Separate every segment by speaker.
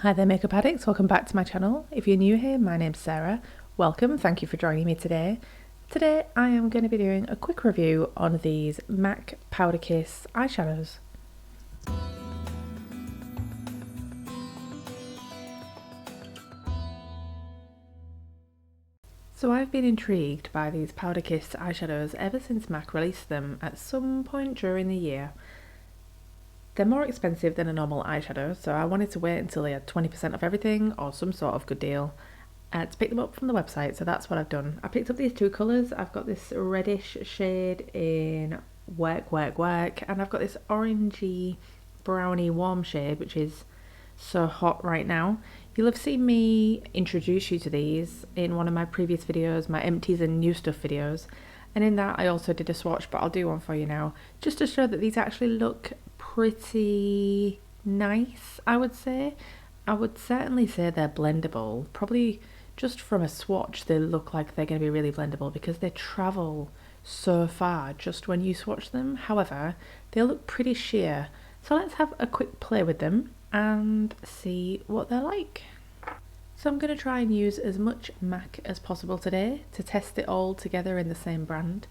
Speaker 1: Hi there Makeup Addicts, welcome back to my channel. If you're new here, my name's Sarah. Welcome, thank you for joining me today. Today I am going to be doing a quick review on these MAC Powder Kiss eyeshadows. So I've been intrigued by these Powder Kiss eyeshadows ever since MAC released them at some point during the year. They're more expensive than a normal eyeshadow, so I wanted to wait until they had 20% of everything or some sort of good deal to pick them up from the website, so that's what I've done. I picked up these two colours. I've got this reddish shade in Werk Werk Werk, and I've got this orangey browny warm shade which is so hot right now. You'll have seen me introduce you to these in one of my previous videos, my empties and new stuff videos, and in that I also did a swatch, but I'll do one for you now just to show that these actually look pretty nice. I would certainly say they're blendable. Probably just from a swatch they look like they're going to be really blendable because they travel so far just when you swatch them. However, they look pretty sheer, so let's have a quick play with them and see what they're like. So I'm going to try and use as much MAC as possible today to test it all together in the same brand.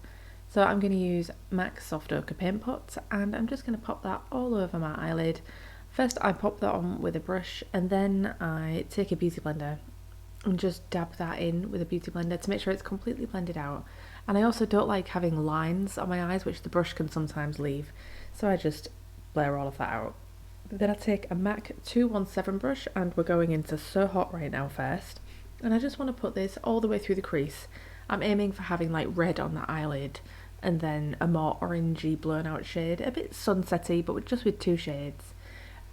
Speaker 1: So I'm going to use MAC Soft Ochre Paint Pot, and I'm just going to pop that all over my eyelid. First I pop that on with a brush, and then I take a beauty blender and just dab that in with a beauty blender to make sure it's completely blended out. And I also don't like having lines on my eyes, which the brush can sometimes leave, so I just blur all of that out. Then I take a MAC 217 brush, and we're going into So Hot right now first, and I just want to put this all the way through the crease. I'm aiming for having like red on the eyelid and then a more orangey blown out shade, a bit sunsetty but just with two shades.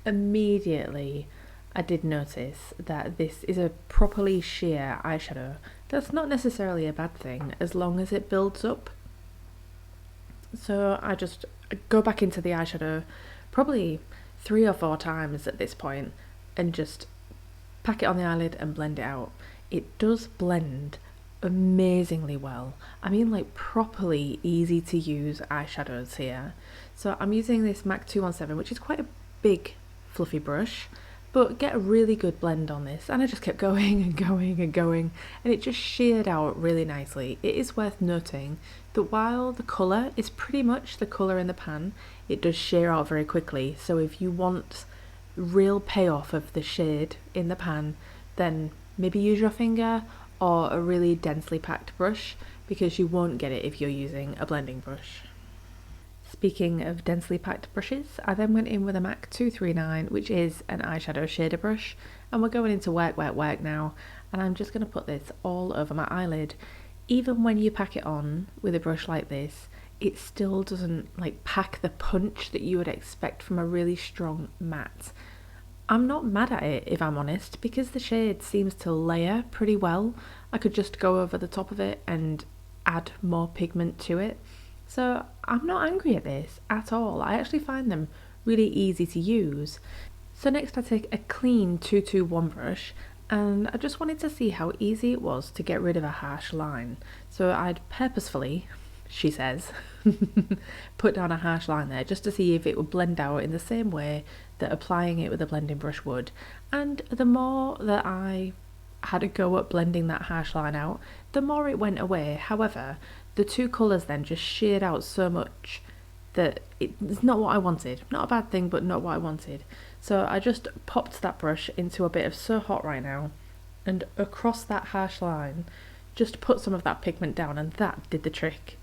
Speaker 1: Immediately I did notice that this is a properly sheer eyeshadow. That's not necessarily a bad thing as long as it builds up. So I just go back into the eyeshadow probably 3 or 4 times at this point and just pack it on the eyelid and blend it out. It does blend amazingly well. I mean, like properly easy to use eyeshadows here. So I'm using this MAC 217, which is quite a big fluffy brush, but get a really good blend on this, and I just kept going and going and going, and it just sheared out really nicely. It is worth noting that while the colour is pretty much the colour in the pan, it does shear out very quickly, so if you want real payoff of the shade in the pan, then maybe use your finger or a really densely packed brush, because you won't get it if you're using a blending brush. Speaking of densely packed brushes, I then went in with a MAC 239, which is an eyeshadow shader brush, and we're going into Werk Werk Werk now, and I'm just going to put this all over my eyelid. Even when you pack it on with a brush like this, it still doesn't like pack the punch that you would expect from a really strong matte. I'm not mad at it, if I'm honest, because the shade seems to layer pretty well. I could just go over the top of it and add more pigment to it. So I'm not angry at this at all. I actually find them really easy to use. So next I take a clean 221 brush, and I just wanted to see how easy it was to get rid of a harsh line. So I'd purposefully, she says, put down a harsh line there just to see if it would blend out in the same way that applying it with a blending brush would. And the more that I had a go at blending that harsh line out, the more it went away. However, the two colours then just sheared out so much that it's not what I wanted. Not a bad thing, but not what I wanted. So I just popped that brush into a bit of So Hot right now, and across that harsh line just put some of that pigment down, and that did the trick.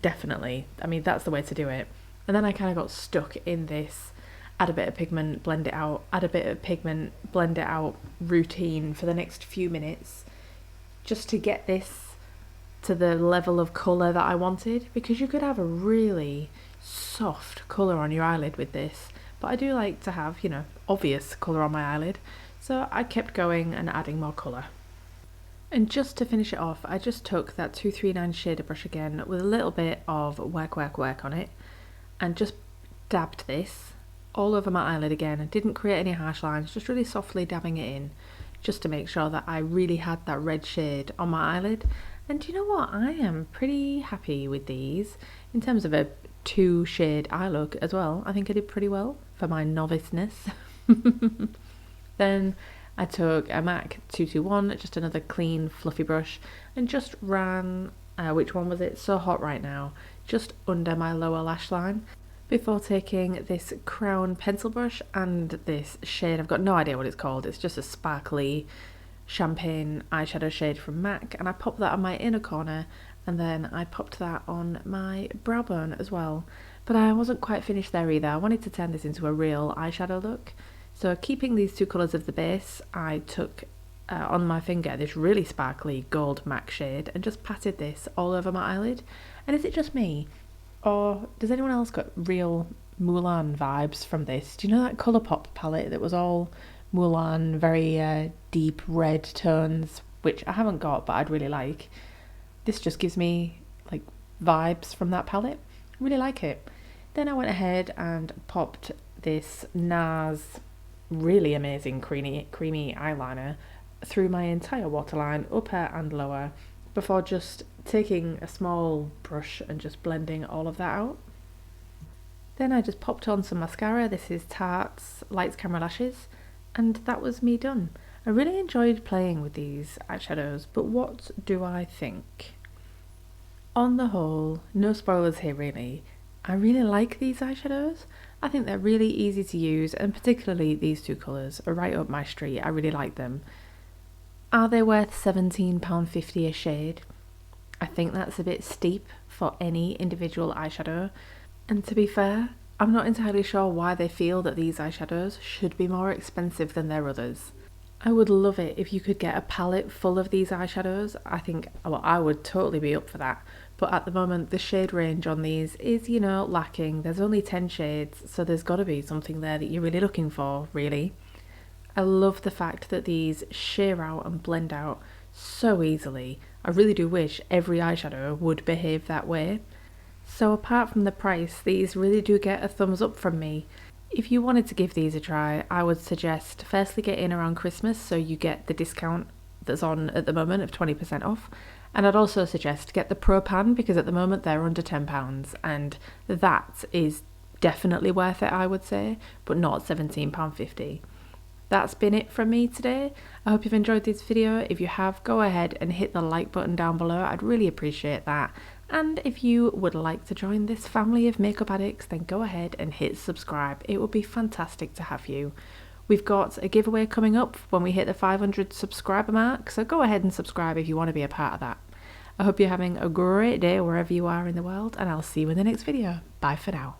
Speaker 1: Definitely. I mean, that's the way to do it. And then I kind of got stuck in this add a bit of pigment, blend it out, add a bit of pigment, blend it out routine for the next few minutes, just to get this to the level of colour that I wanted, because you could have a really soft colour on your eyelid with this, but I do like to have, you know, obvious colour on my eyelid, so I kept going and adding more colour. And just to finish it off, I just took that 239 shader brush again with a little bit of Werk Werk Werk on it, and just dabbed this all over my eyelid again. I didn't create any harsh lines, just really softly dabbing it in, just to make sure that I really had that red shade on my eyelid. And you know what, I am pretty happy with these in terms of a 2 shade eye look as well. I think I did pretty well for my noviceness. Then I took a MAC 221, just another clean fluffy brush, and just ran, which one was it? So Hot Right Now, just under my lower lash line, before taking this Crown pencil brush and this shade, I've got no idea what it's called, it's just a sparkly champagne eyeshadow shade from MAC, and I popped that on my inner corner, and then I popped that on my brow bone as well. But I wasn't quite finished there either. I wanted to turn this into a real eyeshadow look. So keeping these two colours of the base, I took on my finger this really sparkly gold MAC shade and just patted this all over my eyelid. And is it just me? Or does anyone else got real Mulan vibes from this? Do you know that Colourpop palette that was all Mulan, very deep red tones, which I haven't got but I'd really like? This just gives me like vibes from that palette. I really like it. Then I went ahead and popped this NARS really amazing creamy eyeliner through my entire waterline, upper and lower, before just taking a small brush and just blending all of that out. Then I just popped on some mascara. This is Tarte's Lights Camera Lashes, and that was me done. I really enjoyed playing with these eyeshadows, but what do I think? On the whole, no spoilers here really, I really like these eyeshadows. I think they're really easy to use, and particularly these two colours are right up my street. I really like them. Are they worth £17.50 a shade? I think that's a bit steep for any individual eyeshadow, and to be fair, I'm not entirely sure why they feel that these eyeshadows should be more expensive than their others. I would love it if you could get a palette full of these eyeshadows. I think, well, I would totally be up for that. But at the moment, the shade range on these is, you know, lacking. There's only 10 shades, so there's got to be something there that you're really looking for, really. I love the fact that these sheer out and blend out so easily. I really do wish every eyeshadow would behave that way. So apart from the price, these really do get a thumbs up from me. If you wanted to give these a try, I would suggest firstly get in around Christmas so you get the discount that's on at the moment of 20% off. And I'd also suggest get the Pro Pan because at the moment they're under £10 and that is definitely worth it, I would say, but not £17.50. That's been it from me today. I hope you've enjoyed this video. If you have, go ahead and hit the like button down below. I'd really appreciate that. And if you would like to join this family of makeup addicts, then go ahead and hit subscribe. It would be fantastic to have you. We've got a giveaway coming up when we hit the 500 subscriber mark, so go ahead and subscribe if you want to be a part of that. I hope you're having a great day wherever you are in the world, and I'll see you in the next video. Bye for now.